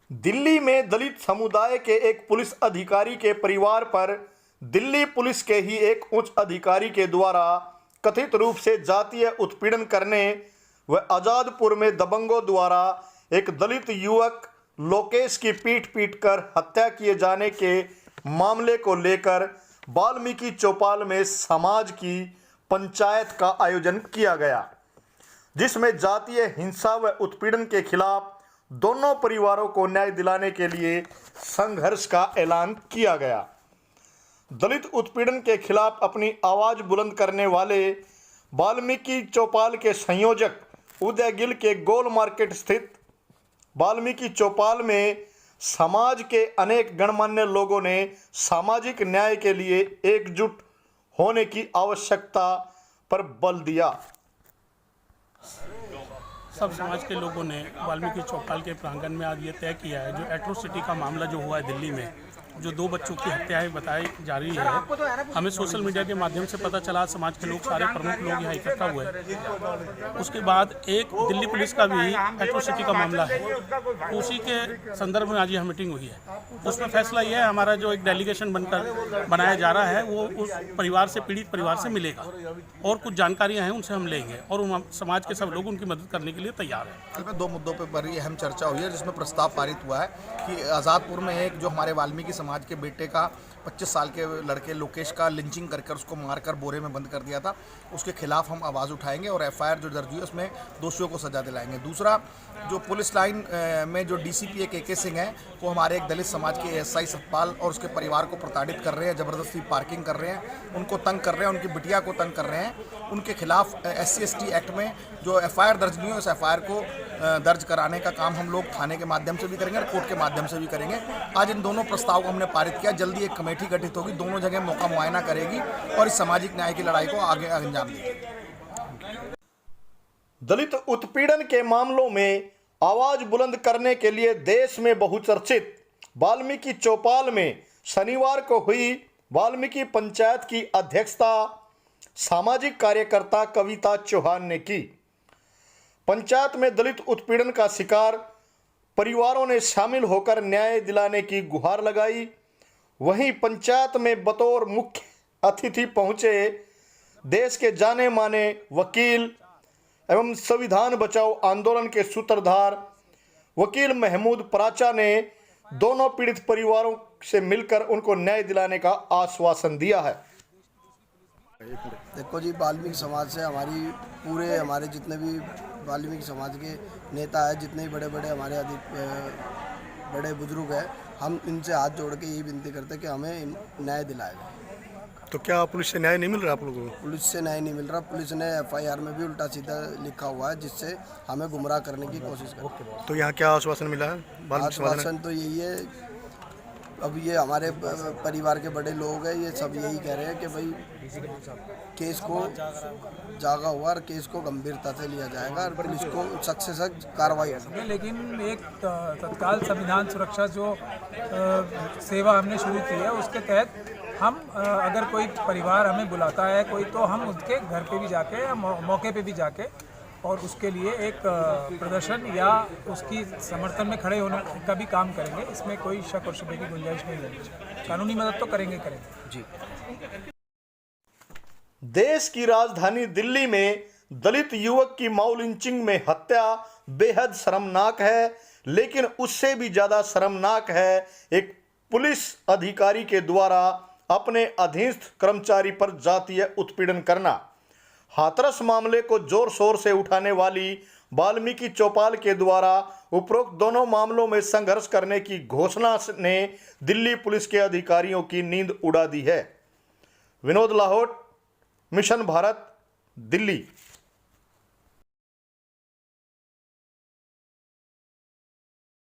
दिल्ली में दलित समुदाय के एक पुलिस अधिकारी के परिवार पर दिल्ली पुलिस के ही एक उच्च अधिकारी के द्वारा कथित रूप से जातीय उत्पीड़न करने व आजादपुर में दबंगों द्वारा एक दलित युवक लोकेश की पीट कर हत्या किए जाने के मामले को लेकर वाल्मीकि चौपाल में समाज की पंचायत का आयोजन किया गया, जिसमें जातीय हिंसा व उत्पीड़न के खिलाफ दोनों परिवारों को न्याय दिलाने के लिए संघर्ष का ऐलान किया गया। दलित उत्पीड़न के खिलाफ अपनी आवाज बुलंद करने वाले वाल्मीकि चौपाल के संयोजक उदय गिल के गोल मार्केट स्थित वाल्मीकि चौपाल में समाज के अनेक गणमान्य लोगों ने सामाजिक न्याय के लिए एकजुट होने की आवश्यकता पर बल दिया। सब समाज के लोगों ने वाल्मीकि चौपाल के प्रांगण में आज ये तय किया है, जो एट्रोसिटी का मामला जो हुआ है दिल्ली में, जो 2 बच्चों की हत्याएं बताई जा रही है। हमें सोशल मीडिया के माध्यम से पता चला, समाज के लोग, सारे प्रमुख लोग यहाँ इकट्ठा हुए। उसके बाद एक दिल्ली पुलिस का भी एट्रोसिटी का मामला है, उसी के संदर्भ में आज यह मीटिंग हुई है। उसमें फैसला यह है, हमारा जो एक डेलीगेशन बनकर बनाया जा रहा है वो उस परिवार से, पीड़ित परिवार से मिलेगा और कुछ जानकारियाँ हैं उनसे हम लेंगे और समाज के सब लोग उनकी मदद करने के लिए तैयार हैं। 2 मुद्दों पर बड़ी अहम चर्चा हुई है, जिसमें प्रस्ताव पारित हुआ है कि आज़ादपुर में एक जो हमारे वाल्मीकि समाज के बेटे का 25 साल के लड़के लोकेश का लिंचिंग करके उसको मारकर बोरे में बंद कर दिया था, उसके खिलाफ हम आवाज़ उठाएंगे और एफआईआर जो दर्ज हुई है उसमें दोषियों को सजा दिलाएंगे। दूसरा, जो पुलिस लाइन में जो डीसीपी के सिंह हैं, वो हमारे एक दलित समाज के एसआई सतपाल और उसके परिवार को प्रताड़ित कर रहे हैं, ज़बरदस्ती पार्किंग कर रहे हैं, उनको तंग कर रहे हैं, उनकी बिटिया को तंग कर रहे हैं। उनके खिलाफ SC/ST एक्ट में जो एफआईआर दर्ज नहीं हुई, उस एफआईआर को दर्ज कराने का काम हम लोग थाने के माध्यम से भी करेंगे और कोर्ट के माध्यम से भी करेंगे। आज इन दोनों प्रस्ताव को हमने पारित किया। जल्दी एक कमेटी गठित होगी, दोनों जगह मौका मुआयना करेगी और इस सामाजिक न्याय की लड़ाई को आगे अंजाम देगी। दलित उत्पीड़न के मामलों में आवाज बुलंद करने के लिए देश में बहुचर्चित वाल्मीकि चौपाल में शनिवार को हुई वाल्मीकि पंचायत की अध्यक्षता सामाजिक कार्यकर्ता कविता चौहान ने की। पंचायत में दलित उत्पीड़न का शिकार परिवारों ने शामिल होकर न्याय दिलाने की गुहार लगाई। वहीं पंचायत में बतौर मुख्य अतिथि पहुंचे देश के जाने माने वकील एवं संविधान बचाओ आंदोलन के सूत्रधार वकील महमूद पराचा ने दोनों पीड़ित परिवारों से मिलकर उनको न्याय दिलाने का आश्वासन दिया है। देखो जी, वाल्मीकि समाज से हमारे जितने भी वाल्मीकि समाज के नेता है, जितने भी बड़े हमारे बड़े बुजुर्ग हैं, हम इनसे हाथ जोड़ के यही विनती करते हैं कि हमें न्याय दिलाया जाए। तो क्या पुलिस से न्याय नहीं मिल रहा आप लोगों को? पुलिस से न्याय नहीं मिल रहा। पुलिस ने एफआईआर में भी उल्टा सीधा लिखा हुआ है, जिससे हमें गुमराह करने की कोशिश कर। तो यहाँ क्या आश्वासन मिला है? आश्वासन तो यही है, अब ये हमारे परिवार के बड़े लोग हैं, ये सब यही कह रहे हैं कि भाई केस को जागा हुआ और केस को गंभीरता से लिया जाएगा और पुलिस को सख्त से सख्त कार्रवाई होगी। लेकिन एक तत्काल संविधान सुरक्षा जो सेवा हमने शुरू की है, उसके तहत हम अगर कोई परिवार हमें बुलाता है कोई, तो हम उसके घर पे भी जाके या मौके पे भी जाके और उसके लिए एक प्रदर्शन या उसकी समर्थन में खड़े होने का भी काम करेंगे। इसमें कोई शक और शुबे की गुंजाइश नहीं है। कानूनी मदद तो करेंगे जी। देश की राजधानी दिल्ली में दलित युवक की मऊ लिंचिंग में हत्या बेहद शर्मनाक है, लेकिन उससे भी ज्यादा शर्मनाक है एक पुलिस अधिकारी के द्वारा अपने अधीनस्थ कर्मचारी पर जातीय उत्पीड़न करना। हाथरस मामले को जोर शोर से उठाने वाली वाल्मीकि चौपाल के द्वारा उपरोक्त दोनों मामलों में संघर्ष करने की घोषणा ने दिल्ली पुलिस के अधिकारियों की नींद उड़ा दी है। विनोद लाहौट, मिशन भारत, दिल्ली।